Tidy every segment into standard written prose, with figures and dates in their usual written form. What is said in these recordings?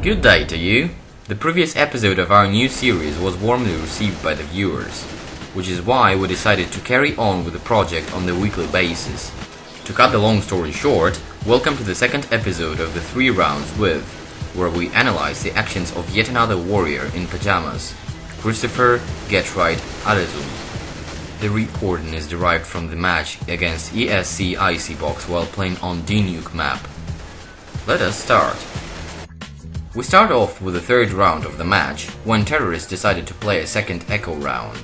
Good day to you! The previous episode of our new series was warmly received by the viewers, which is why we decided to carry on with the project on the weekly basis. To cut the long story short, welcome to the second episode of the 3 rounds with, where we analyze the actions of yet another warrior in pajamas, Crosshair, Alesund. The recording is derived from the match against ESC Icebox while playing on D-Nuke map. Let us start. We start off with the third round of the match, when terrorists decided to play a second echo round.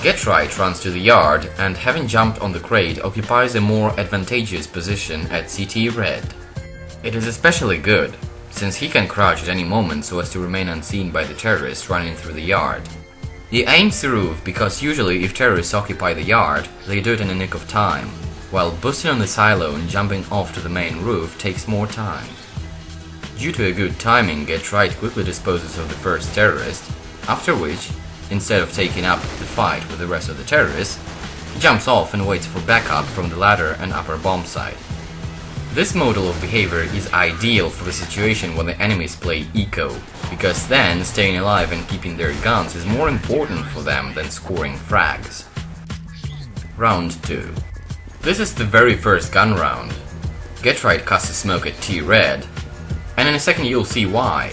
Getright runs to the yard and, having jumped on the crate, occupies a more advantageous position at CT red. It is especially good, since he can crouch at any moment so as to remain unseen by the terrorists running through the yard. He aims the roof because usually if terrorists occupy the yard, they do it in a nick of time, while boosting on the silo and jumping off to the main roof takes more time. Due to a good timing, Getright quickly disposes of the first terrorist, after which, instead of taking up the fight with the rest of the terrorists, he jumps off and waits for backup from the ladder and upper bomb site. This model of behavior is ideal for the situation when the enemies play eco, because then staying alive and keeping their guns is more important for them than scoring frags. Round 2. This is the very first gun round. Getright casts a smoke at T-red, and in a second you'll see why.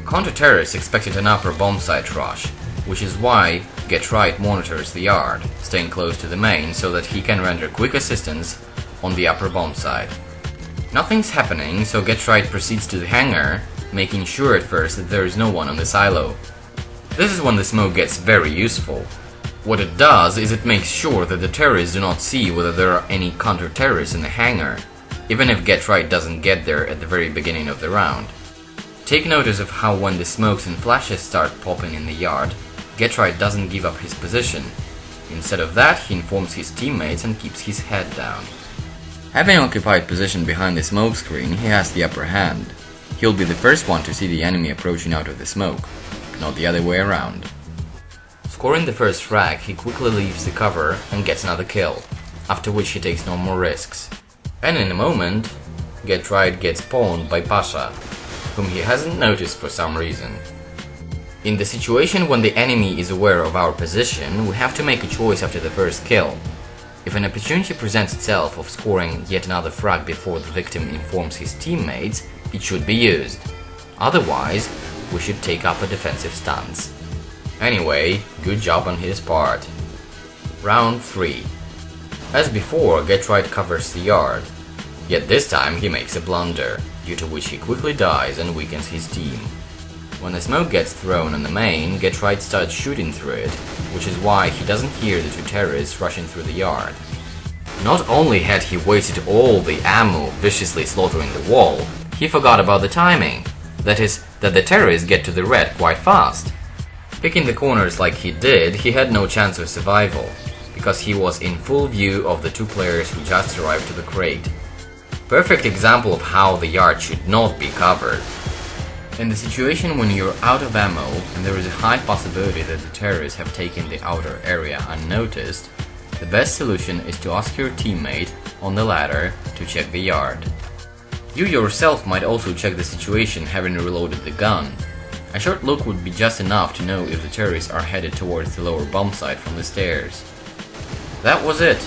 Counter-terrorists expected an upper bomb site rush, which is why Getright monitors the yard, staying close to the main so that he can render quick assistance on the upper bomb site. Nothing's happening, so Getright proceeds to the hangar, making sure at first that there is no one on the silo. This is when the smoke gets very useful. What it does is it makes sure that the terrorists do not see whether there are any counter-terrorists in the hangar, even if Getright doesn't get there at the very beginning of the round. Take notice of how when the smokes and flashes start popping in the yard, Getright doesn't give up his position. Instead of that, he informs his teammates and keeps his head down. Having occupied position behind the smoke screen, he has the upper hand. He'll be the first one to see the enemy approaching out of the smoke, not the other way around. Scoring the first frag, he quickly leaves the cover and gets another kill, after which he takes no more risks. And in a moment, Getright gets pawned by Pasha, whom he hasn't noticed for some reason. In the situation when the enemy is aware of our position, we have to make a choice after the first kill. If an opportunity presents itself of scoring yet another frag before the victim informs his teammates, it should be used. Otherwise, we should take up a defensive stance. Anyway, good job on his part. Round 3. As before, Getright covers the yard, yet this time he makes a blunder, due to which he quickly dies and weakens his team. When the smoke gets thrown on the main, Getright starts shooting through it, which is why he doesn't hear the 2 terrorists rushing through the yard. Not only had he wasted all the ammo viciously slaughtering the wall, he forgot about the timing, that is, that the terrorists get to the red quite fast. Picking the corners like he did, he had no chance of survival, because he was in full view of the 2 players who just arrived to the crate. Perfect example of how the yard should not be covered. In the situation when you're out of ammo and there is a high possibility that the terrorists have taken the outer area unnoticed, the best solution is to ask your teammate on the ladder to check the yard. You yourself might also check the situation having reloaded the gun. A short look would be just enough to know if the terrorists are headed towards the lower bomb site from the stairs. That was it.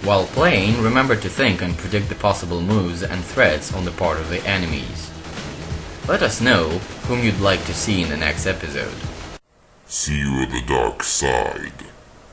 While playing, remember to think and predict the possible moves and threats on the part of the enemies. Let us know whom you'd like to see in the next episode. See you at the dark side.